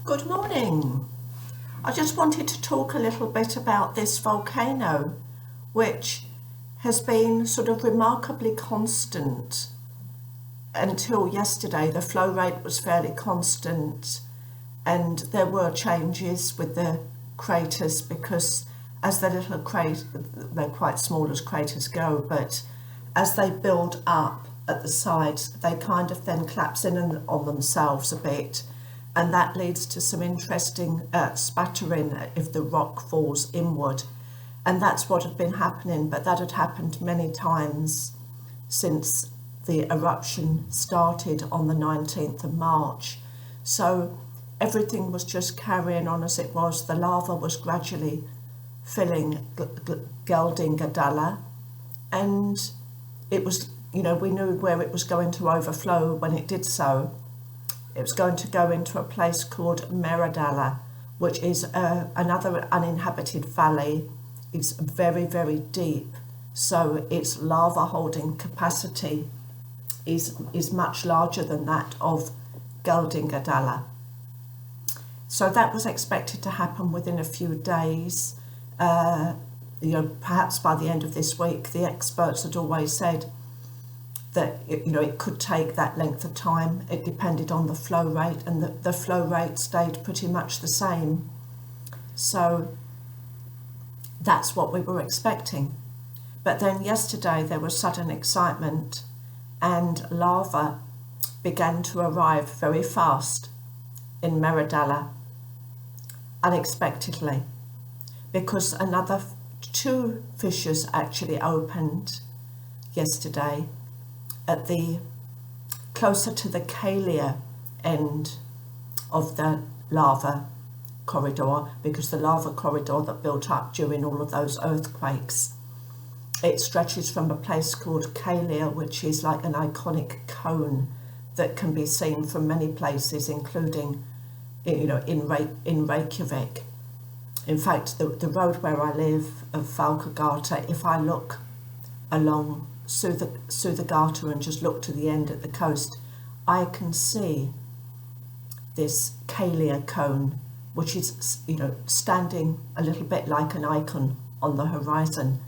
Good morning. I just wanted to talk a little bit about this volcano, which has been sort of remarkably constant until yesterday. The flow rate was fairly constant, and there were changes with the craters because as the little craters, they're quite small as craters go, but as they build up at the sides, they kind of then collapse in on themselves a bit. And that leads to some interesting spattering if the rock falls inward. And that's what had been happening, but that had happened many times since the eruption started on the 19th of March. So everything was just carrying on as it was. The lava was gradually filling Geldingadala, and it was, we knew where it was going to overflow when it did so. It was going to go into a place called Meradalur, which is another uninhabited valley. It's very, very deep, so its lava holding capacity is much larger than that of Geldingadala. So that was expected to happen within a few days. Perhaps by the end of this week. The experts had always said that it could take that length of time. It depended on the flow rate, and the flow rate stayed pretty much the same. So that's what we were expecting. But then yesterday there was sudden excitement, and lava began to arrive very fast in Meradalur unexpectedly, because another two fissures actually opened yesterday at the closer to the Kalia end of the lava corridor, because the lava corridor that built up during all of those earthquakes, it stretches from a place called Kalia, which is like an iconic cone that can be seen from many places, including in Reykjavík. In fact, the road where I live of Falkagata, if I look along Suðurgata and just look to the end at the coast, I can see this Kalia cone, which is standing a little bit like an icon on the horizon.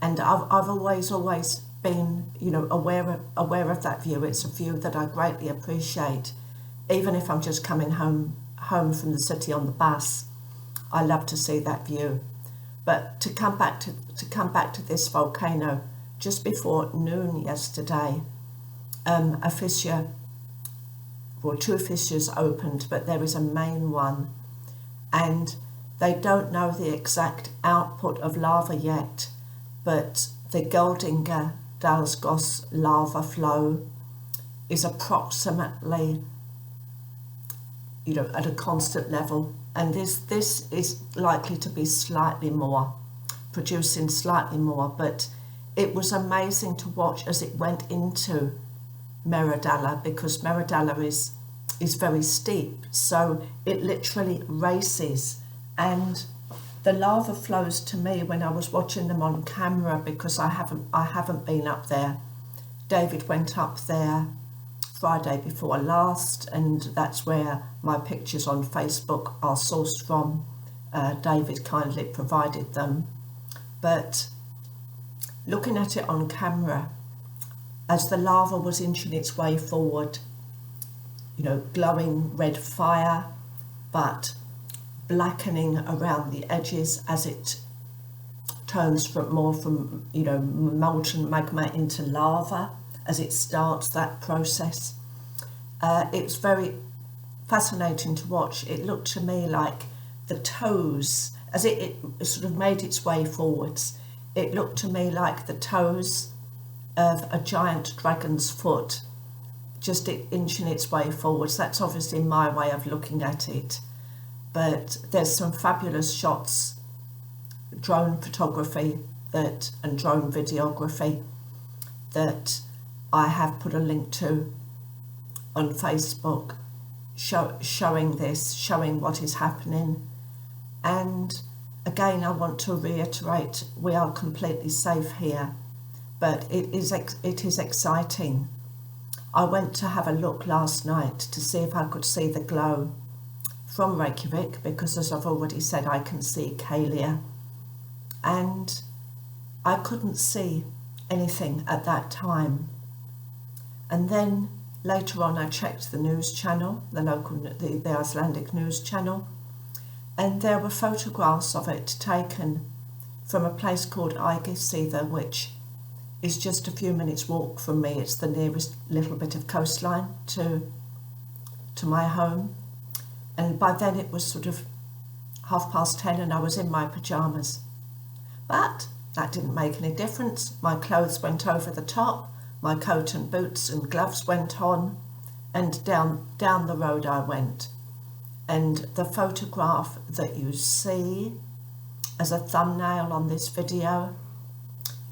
And I've always been aware of that view. It's a view that I greatly appreciate, even if I'm just coming home from the city on the bus. I love to see that view. But to come back to this volcano, just before noon yesterday, a fissure, well, two fissures opened, but there is a main one, and they don't know the exact output of lava yet, but the Geldingadalsgos lava flow is approximately, at a constant level, and this is likely to be producing slightly more, but it was amazing to watch as it went into Meradalur, because Meradalur is very steep, so it literally races. And the lava flows, to me, when I was watching them on camera, because I haven't been up there. David went up there Friday before last, and that's where my pictures on Facebook are sourced from. David kindly provided them. But looking at it on camera, as the lava was inching its way forward, glowing red fire, but blackening around the edges as it turns from molten magma into lava, as it starts that process. It's very fascinating to watch. It looked to me like the toes, as it sort of made its way forwards, it looked to me like the toes of a giant dragon's foot, just inching its way forwards. That's obviously my way of looking at it. But there's some fabulous shots, drone photography and drone videography that I have put a link to on Facebook, showing what is happening. And again, I want to reiterate, we are completely safe here, but it is exciting. I went to have a look last night to see if I could see the glow from Reykjavík, because as I've already said, I can see Kalia, and I couldn't see anything at that time. And then later on I checked the news channel, the Icelandic news channel, and there were photographs of it taken from a place called Iceland, which is just a few minutes walk from me. It's the nearest little bit of coastline to my home. And by then it was sort of 10:30 and I was in my pyjamas. But that didn't make any difference. My clothes went over the top, my coat and boots and gloves went on, and down the road I went. And the photograph that you see as a thumbnail on this video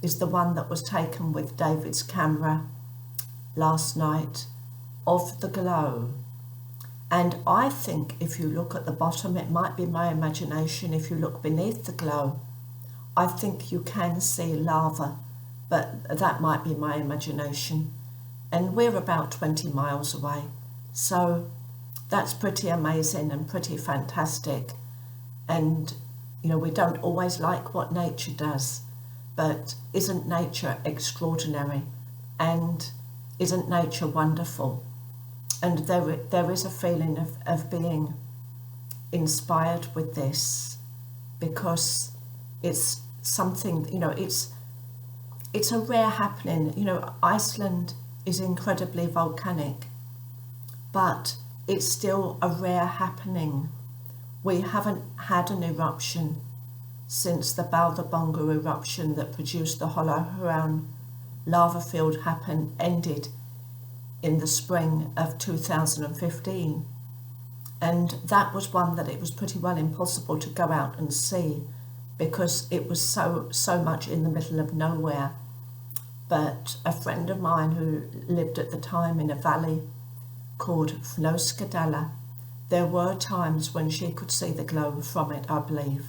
is the one that was taken with David's camera last night of the glow. And I think if you look at the bottom, it might be my imagination, if you look beneath the glow, I think you can see lava, but that might be my imagination. And we're about 20 miles away, so that's pretty amazing and pretty fantastic. And you know, we don't always like what nature does, but isn't nature extraordinary, and isn't nature wonderful? And there is a feeling of being inspired with this, because it's something, you know, it's a rare happening. You know, Iceland is incredibly volcanic, but it's still a rare happening. We haven't had an eruption since the Baldabonga eruption that produced the Hollowhuran lava field ended in the spring of 2015. And that was one that it was pretty well impossible to go out and see, because it was so much in the middle of nowhere. But a friend of mine who lived at the time in a valley called Fnóskadala, there were times when she could see the glow from it, I believe.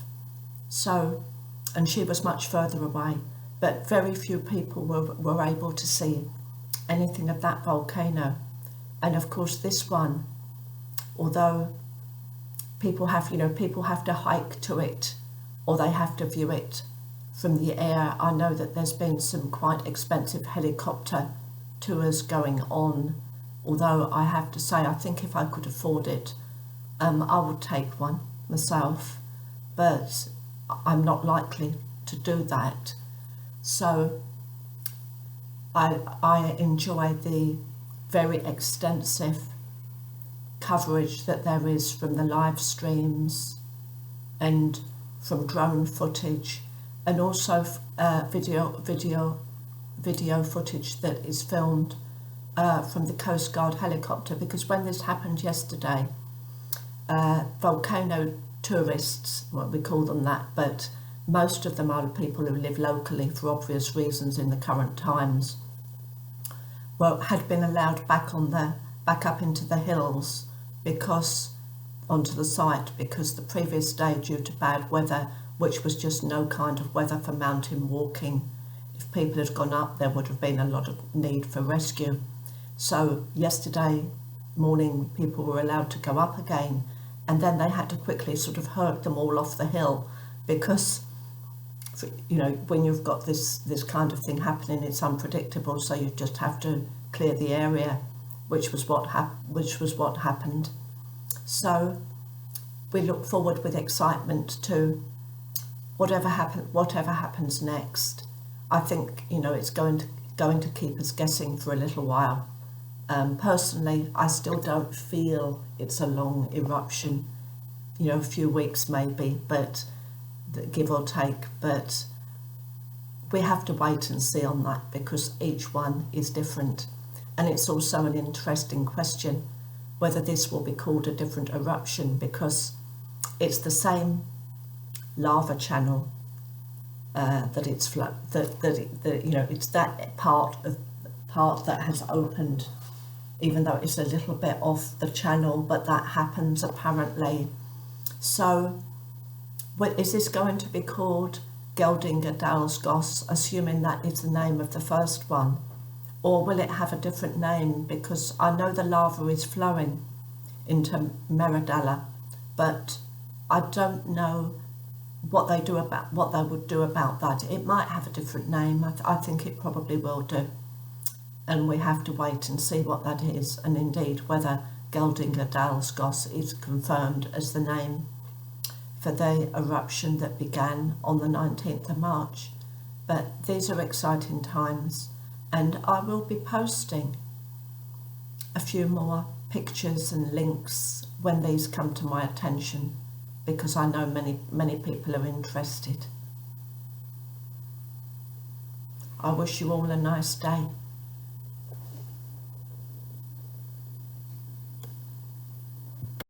So, and she was much further away, but very few people were able to see anything of that volcano. And of course this one, although people have to hike to it, or they have to view it from the air. I know that there's been some quite expensive helicopter tours going on, although I have to say, I think if I could afford it, I would take one myself, but I'm not likely to do that. So I enjoy the very extensive coverage that there is from the live streams and from drone footage, and also video footage that is filmed from the Coast Guard helicopter, because when this happened yesterday, volcano tourists, well, we call them that, but most of them are people who live locally for obvious reasons in the current times, well, had been allowed back up into the hills, because onto the site, because the previous day, due to bad weather, which was just no kind of weather for mountain walking, if people had gone up, there would have been a lot of need for rescue. So yesterday morning people were allowed to go up again, and then they had to quickly sort of herd them all off the hill, because you know, when you've got this kind of thing happening, it's unpredictable, so you just have to clear the area, which was what happened. So we look forward with excitement to whatever happens next. I think, you know, it's going to keep us guessing for a little while. Personally, I still don't feel it's a long eruption, you know, a few weeks maybe, but give or take, but we have to wait and see on that, because each one is different. And it's also an interesting question whether this will be called a different eruption, because it's the same lava channel, that it's you know, it's that part that has opened, even though it's a little bit off the channel, but that happens apparently. So is this going to be called Geldinga Dalsgoss, assuming that is the name of the first one? Or will it have a different name? Because I know the lava is flowing into Meradalur, but I don't know what they would do about that. It might have a different name. I think it probably will do, and we have to wait and see what that is, and indeed whether Geldinga Dalsgoss is confirmed as the name for the eruption that began on the 19th of March. But these are exciting times, and I will be posting a few more pictures and links when these come to my attention, because I know many people are interested. I wish you all a nice day.